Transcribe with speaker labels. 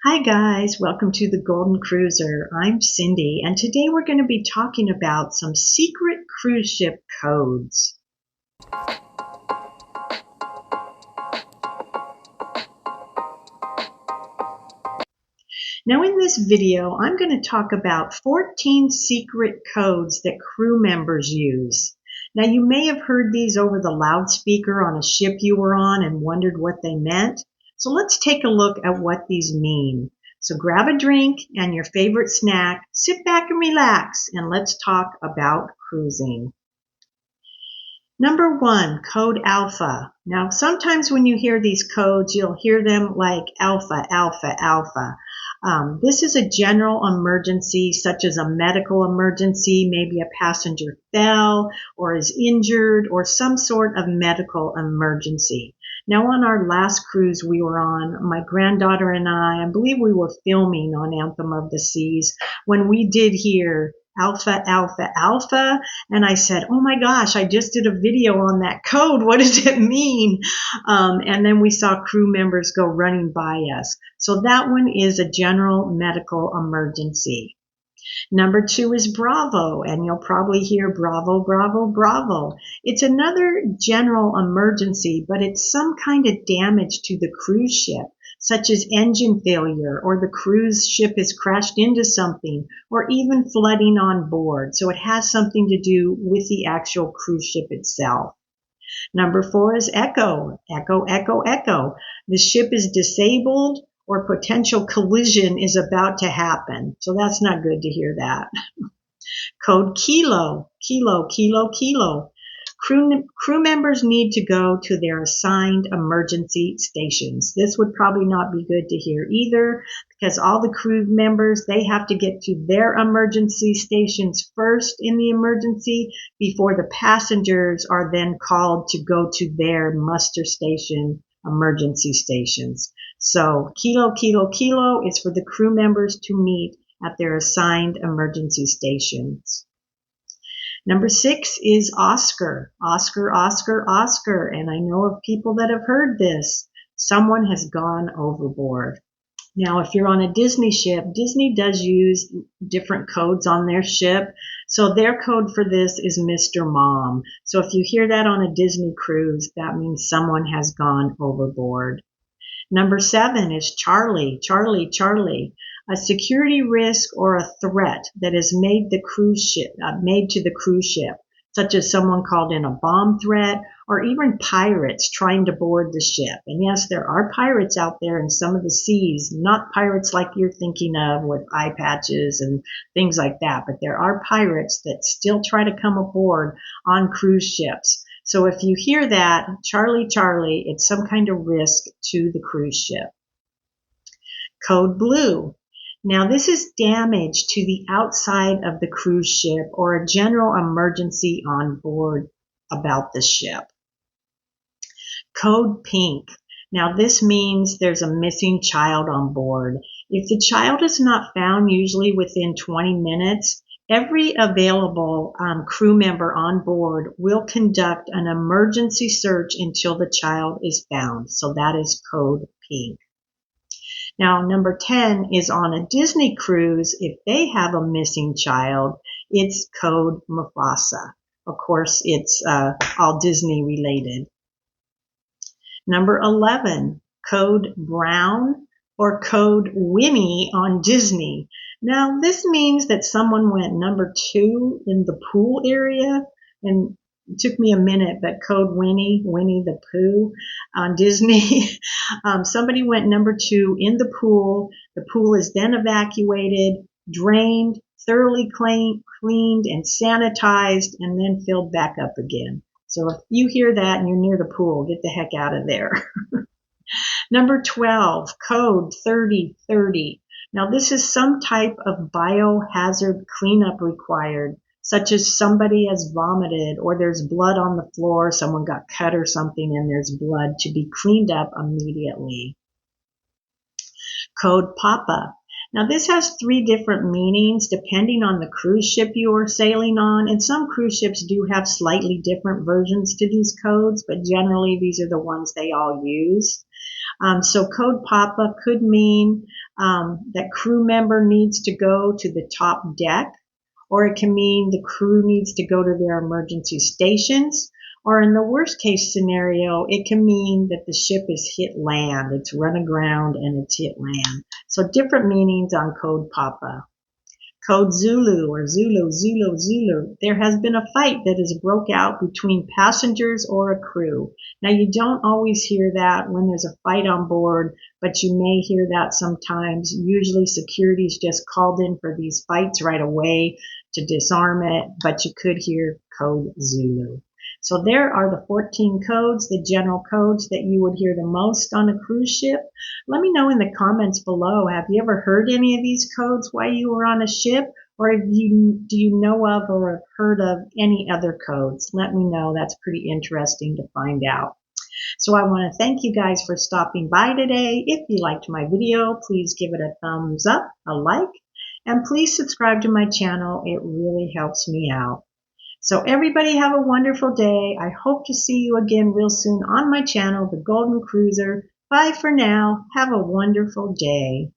Speaker 1: Hi guys, welcome to the Golden Cruiser. I'm Cindy, and today we're going to be talking about some secret cruise ship codes. Now in this video, I'm going to talk about 14 secret codes that crew members use. Now you may have heard these over the loudspeaker on a ship you were on and wondered what they meant. So let's take a look at what these mean. So grab a drink and your favorite snack, sit back and relax, and let's talk about cruising. Number 1, code alpha. Now, sometimes when you hear these codes, you'll hear them like alpha, alpha, alpha. This is a general emergency, such as a medical emergency. Maybe a passenger fell or is injured or some sort of medical emergency. Now, on our last cruise we were on, my granddaughter and I believe we were filming on Anthem of the Seas when we did hear alpha, alpha, alpha. And I said, oh my gosh, I just did a video on that code. What does it mean? And then we saw crew members go running by us. So that one is a general medical emergency. Number 2 is Bravo, and you'll probably hear Bravo, Bravo, Bravo. It's another general emergency, but it's some kind of damage to the cruise ship, such as engine failure, or the cruise ship has crashed into something, or even flooding on board. So it has something to do with the actual cruise ship itself. Number 4 is Echo, Echo, Echo, Echo. The ship is disabled or potential collision is about to happen. So that's not good to hear that. Code Kilo, Kilo, Kilo, Kilo. Crew members need to go to their assigned emergency stations. This would probably not be good to hear either, because all the crew members, they have to get to their emergency stations first in the emergency before the passengers are then called to go to their muster station emergency stations. So Kilo, Kilo, Kilo is for the crew members to meet at their assigned emergency stations. Number 6 is Oscar. Oscar, Oscar, Oscar. And I know of people that have heard this. Someone has gone overboard. Now, if you're on a Disney ship, Disney does use different codes on their ship. So their code for this is Mr. Mom. So if you hear that on a Disney cruise, that means someone has gone overboard. Number 7 is Charlie, Charlie, Charlie. A security risk or a threat that is made to the cruise ship, such as someone called in a bomb threat or even pirates trying to board the ship. And yes, there are pirates out there in some of the seas, not pirates like you're thinking of with eye patches and things like that, but there are pirates that still try to come aboard on cruise ships. So if you hear that, Charlie, Charlie, it's some kind of risk to the cruise ship. Code Blue. Now, this is damage to the outside of the cruise ship or a general emergency on board about the ship. Code Pink. Now, this means there's a missing child on board. If the child is not found, usually within 20 minutes, every available crew member on board will conduct an emergency search until the child is found. So that is Code Pink. Now, number 10 is on a Disney cruise. If they have a missing child, it's code Mufasa. Of course, it's all Disney related. Number 11, code Brown or code Winnie on Disney. Now, this means that someone went number 2 in the pool area, and it took me a minute, but code Winnie, Winnie the Pooh on Disney. Somebody went number 2 in the pool. The pool is then evacuated, drained, thoroughly cleaned and sanitized, and then filled back up again. So if you hear that and you're near the pool, get the heck out of there. Number 12, code 3030. Now this is some type of biohazard cleanup required, such as somebody has vomited or there's blood on the floor, someone got cut or something and there's blood to be cleaned up immediately. Code Papa. Now this has 3 different meanings depending on the cruise ship you are sailing on, and some cruise ships do have slightly different versions to these codes, but generally these are the ones they all use. So code Papa could mean that crew member needs to go to the top deck, or it can mean the crew needs to go to their emergency stations, or in the worst case scenario, it can mean that the ship is hit land, it's run aground and it's hit land. So different meanings on code Papa. Code Zulu or Zulu, Zulu, Zulu. There has been a fight that has broke out between passengers or a crew. Now you don't always hear that when there's a fight on board, but you may hear that sometimes. Usually security is just called in for these fights right away to disarm it, but you could hear code Zulu. So there are the 14 codes, the general codes that you would hear the most on a cruise ship. Let me know in the comments below. Have you ever heard any of these codes while you were on a ship? Or do you know of or have heard of any other codes? Let me know. That's pretty interesting to find out. So I want to thank you guys for stopping by today. If you liked my video, please give it a thumbs up, a like, and please subscribe to my channel. It really helps me out. So everybody have a wonderful day. I hope to see you again real soon on my channel, The Golden Cruiser. Bye for now. Have a wonderful day.